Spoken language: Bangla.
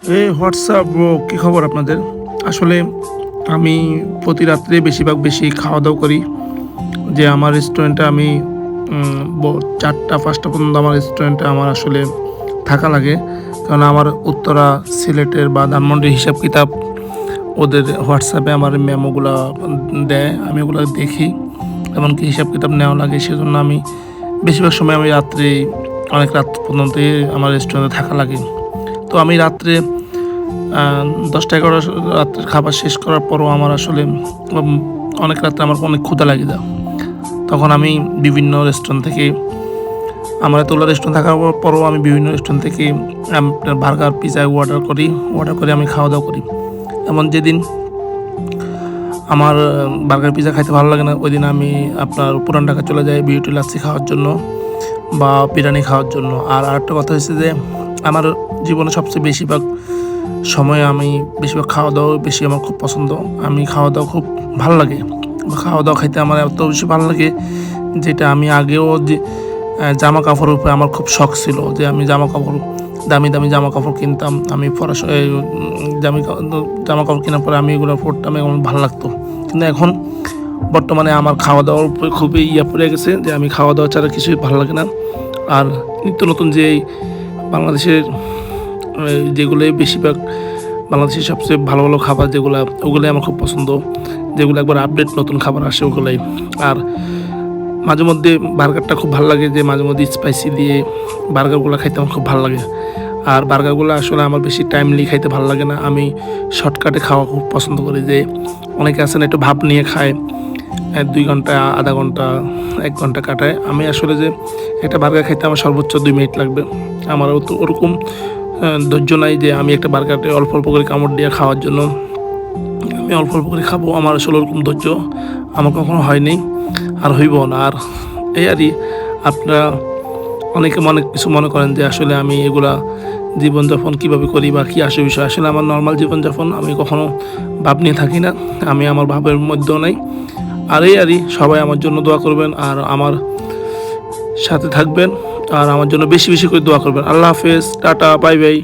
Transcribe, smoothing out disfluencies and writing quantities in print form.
হোয়াটসঅ্যাপ ব্রো, কী খবর আপনাদের? আসলে আমি প্রতি রাত্রে বেশি খাওয়া দাওয়া করি। যে আমার রেস্টুরেন্টে আমি 4টা 5টা পর্যন্ত আমার রেস্টুরেন্টে আমার আসলে থাকা লাগে। কারণ আমার উত্তরা, সিলেটের বা ধানমন্ডির হিসাব কিতাব ওদের হোয়াটসঅ্যাপে আমার মেমোগুলা দেয়, আমি ওগুলো দেখি। এমনকি হিসাব কিতাব নেওয়া লাগে, সেজন্য আমি বেশিরভাগ সময় আমি রাত্রে অনেক রাত পর্যন্তই আমার রেস্টুরেন্টে থাকা লাগে। তো আমি রাত্রে 10টা 11টা রাত্রের খাবার শেষ করার পরও আমার আসলে অনেক রাত্রে আমার অনেক ক্ষুধা লাগে যায়। তখন আমি বিভিন্ন রেস্টুরেন্ট থেকে, আমার এতগুলো রেস্টুরেন্ট থাকার পরও আমি বিভিন্ন রেস্টুরেন্ট থেকে আপনার বার্গার, পিৎজা অর্ডার করে আমি খাওয়া দাওয়া করি। এমন যেদিন আমার বার্গার, পিৎজা খাইতে ভালো লাগে না, ওই দিন আমি আপনার পুরান ঢাকা চলে যাই বিউটি লাচ্ছি খাওয়ার জন্য বা বিরিয়ানি খাওয়ার জন্য। আর আরেকটা কথা হচ্ছে যে আমার জীবনে সবচেয়ে বেশিরভাগ সময় আমি বেশিরভাগ খাওয়া দাওয়া বেশি আমার খুব পছন্দ। আমি খাওয়া দাওয়া খুব ভালো লাগে, খাওয়া দাওয়া খাইতে আমার এত বেশি ভালো লাগে, যেটা আমি আগেও যে জামা কাপড়ের উপরে আমার খুব শখ ছিল যে আমি দামি দামি জামা কাপড় কিনতাম। আমি জামা কাপড় কেনার পরে আমি এগুলো পরতাম, আমার ভালো লাগতো। কিন্তু এখন বর্তমানে আমার খাওয়া দাওয়ার উপরে খুবই পড়ে গেছে যে আমি খাওয়া দাওয়া ছাড়া কিছুই ভালো লাগে না। আর নিত্য নতুন যে বাংলাদেশের যেগুলো বেশিরভাগ বাংলাদেশের সবচেয়ে ভালো ভালো খাবার যেগুলো, ওগুলোই আমার খুব পছন্দ, যেগুলো একবার আপডেট নতুন খাবার আসে ওগুলোই। আর মাঝে মধ্যে বার্গারটা খুব ভালো লাগে, যে মাঝে মধ্যে স্পাইসি দিয়ে বার্গারগুলো খাইতে আমার খুব ভালো লাগে। আর বার্গারগুলো আসলে আমার বেশি টাইমলি খাইতে ভালো লাগে না, আমি শর্টকাটে খাওয়া খুব পছন্দ করি। যে অনেকে আছেন একটু ভাব নিয়ে খায়, 2 ঘন্টা, আধা ঘন্টা, 1 ঘন্টা কাটায়। আমি আসলে যে একটা বার্গার খাইতে আমার সর্বোচ্চ 2 মিনিট লাগবে। আমার তো ওরকম ধৈর্য নাই যে আমি একটা বার্গারকে অল্প অল্প করে কামড় দিয়ে খাওয়ার জন্য আমি অল্প অল্প করে খাবো। আমার আসলে ওরকম ধৈর্য আমার কখনো হয়নি, আর হইব না। আর এই আরই আপনারা অনেকে কিছু মনে করেন যে আসলে আমি এগুলা জীবনযাপন কীভাবে করি বা কী আসে বিষয়। আসলে আমার নর্মাল জীবনযাপন, আমি কখনো ভাব নিয়ে থাকি না, আমি আমার ভাবের মধ্যেও নাই। আর এই আরই সবাই আমার জন্য দোয়া করবেন আর আমার সাথে থাকবেন, আর আমার জন্য বেশি বেশি করে দোয়া করবেন। আল্লাহ হাফেজ, টাটা, বাই বাই।